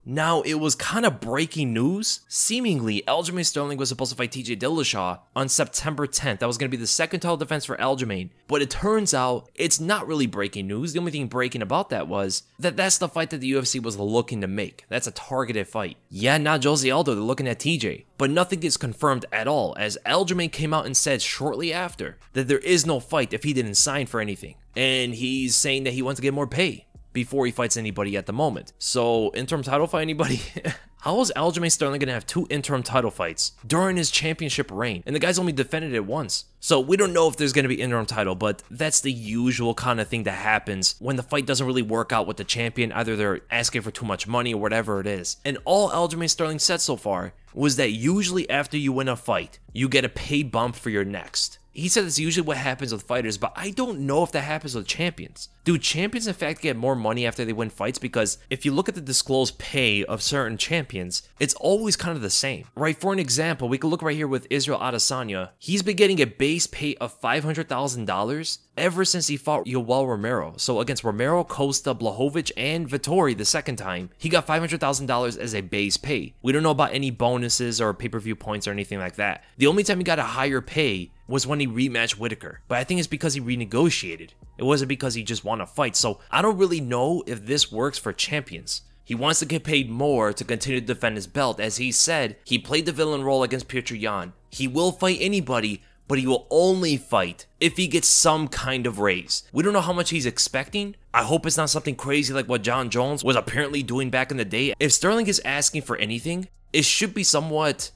Now, it was kind of breaking news. Seemingly, Aljamain Sterling was supposed to fight TJ Dillashaw on September 10th. That was going to be the second title defense for Aljamain. But it turns out it's not really breaking news. The only thing breaking about that was that that's the fight that the UFC was looking to make. That's a targeted fight. Yeah, not Jose Aldo, they're looking at TJ. But nothing is confirmed at all, as Aljamain came out and said shortly after that there is no fight if he didn't sign for anything. And he's saying that he wants to get more pay before he fights anybody at the moment. So, interim title fight anybody? How is Aljamain Sterling gonna have 2 interim title fights during his championship reign? And the guy's only defended it once. So we don't know if there's gonna be interim title, but that's the usual kind of thing that happens when the fight doesn't really work out with the champion. Either they're asking for too much money or whatever it is. And all Aljamain Sterling said so far was that usually after you win a fight, you get a pay bump for your next. He said it's usually what happens with fighters, but I don't know if that happens with champions. Do champions in fact get more money after they win fights? Because if you look at the disclosed pay of certain champions, it's always kind of the same, right? For an example, we can look right here with Israel Adesanya. He's been getting a base pay of $500,000 ever since he fought Yoel Romero. So against Romero, Costa, Blachowicz, and Vettori the second time, he got $500,000 as a base pay. We don't know about any bonuses or pay-per-view points or anything like that. The only time he got a higher pay was when he rematched Whitaker. But I think it's because he renegotiated. It wasn't because he just won a fight. So I don't really know if this works for champions. He wants to get paid more to continue to defend his belt. As he said, he played the villain role against Petr. He will fight anybody, but he will only fight if he gets some kind of raise. We don't know how much he's expecting. I hope it's not something crazy like what John Jones was apparently doing back in the day. If Sterling is asking for anything, it should be somewhat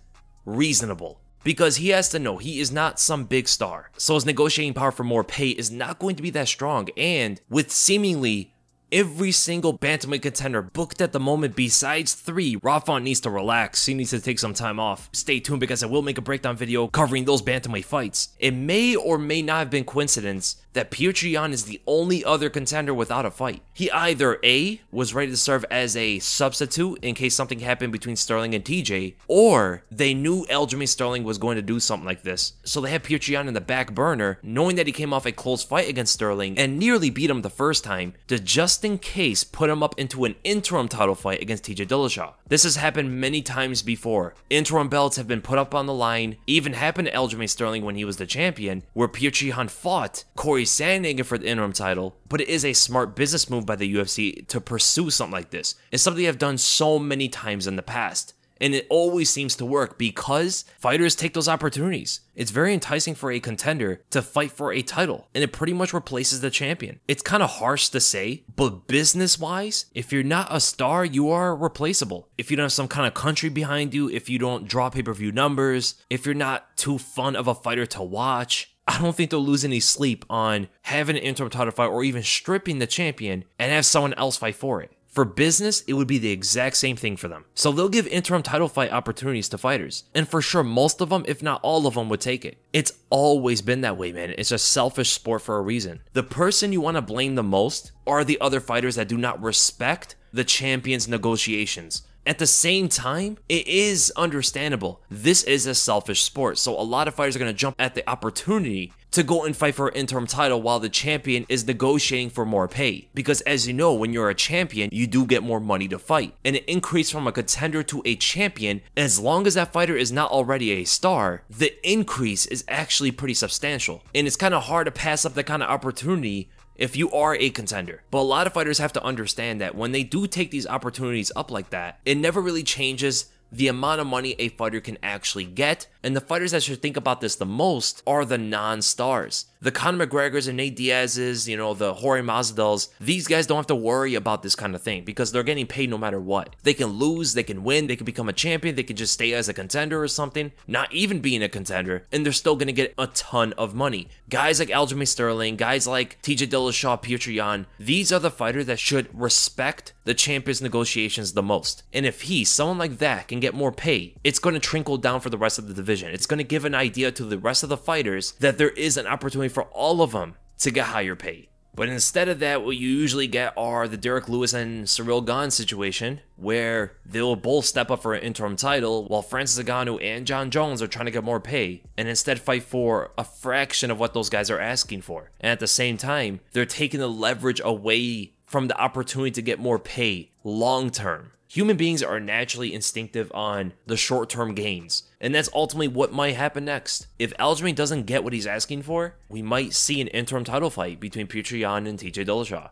reasonable. Because he has to know he is not some big star. So his negotiating power for more pay is not going to be that strong. And with seemingly every single bantamweight contender booked at the moment besides 3, Rafa needs to relax. He needs to take some time off. Stay tuned because I will make a breakdown video covering those bantamweight fights. It may or may not have been coincidence that Petr is the only other contender without a fight. He either A, was ready to serve as a substitute in case something happened between Sterling and TJ, or they knew Aljamain Sterling was going to do something like this. So they had Petr in the back burner, knowing that he came off a close fight against Sterling and nearly beat him the first time, to just in case put him up into an interim title fight against TJ Dillashaw. This has happened many times before. Interim belts have been put up on the line. Even happened to Aljamain Sterling when he was the champion, where Petr fought Corey Sandhagen for the interim title. But it is a smart business move by the UFC to pursue something like this. It's something they've done so many times in the past. And it always seems to work because fighters take those opportunities. It's very enticing for a contender to fight for a title, and it pretty much replaces the champion. It's kind of harsh to say, but business-wise, if you're not a star, you are replaceable. If you don't have some kind of country behind you, if you don't draw pay-per-view numbers, if you're not too fun of a fighter to watch, I don't think they'll lose any sleep on having an interim title fight or even stripping the champion and have someone else fight for it. For business, it would be the exact same thing for them. So they'll give interim title fight opportunities to fighters. And for sure, most of them, if not all of them, would take it. It's always been that way, man. It's a selfish sport for a reason. The person you want to blame the most are the other fighters that do not respect the champion's negotiations. At the same time, it is understandable. This is a selfish sport, so a lot of fighters are going to jump at the opportunity to go and fight for an interim title while the champion is negotiating for more pay. Because as you know, when you're a champion, you do get more money to fight. And it increases from a contender to a champion. As long as that fighter is not already a star, the increase is actually pretty substantial. And it's kind of hard to pass up that kind of opportunity if you are a contender. But a lot of fighters have to understand that when they do take these opportunities up like that, it never really changes the amount of money a fighter can actually get. And the fighters that should think about this the most are the non-stars. The Conor McGregors and Nate Diaz's, the Jorge Masvidals, these guys don't have to worry about this kind of thing because they're getting paid no matter what. They can lose, they can win, they can become a champion, they can just stay as a contender or something, not even being a contender, and they're still going to get a ton of money. Guys like Aljamain Sterling, guys like TJ Dillashaw, Petr, these are the fighters that should respect the champion's negotiations the most. And if someone like that can get more pay, it's going to trickle down for the rest of the division. It's going to give an idea to the rest of the fighters that there is an opportunity for all of them to get higher pay. But instead of that, what you usually get are the Derek Lewis and Cyril Gane situation, where they will both step up for an interim title while Francis Ngannou and John Jones are trying to get more pay and instead fight for a fraction of what those guys are asking for. And at the same time, they're taking the leverage away from the opportunity to get more pay long term. Human beings are naturally instinctive on the short-term gains, and that's ultimately what might happen next. If Aljamain doesn't get what he's asking for, we might see an interim title fight between Petr and TJ Dillashaw.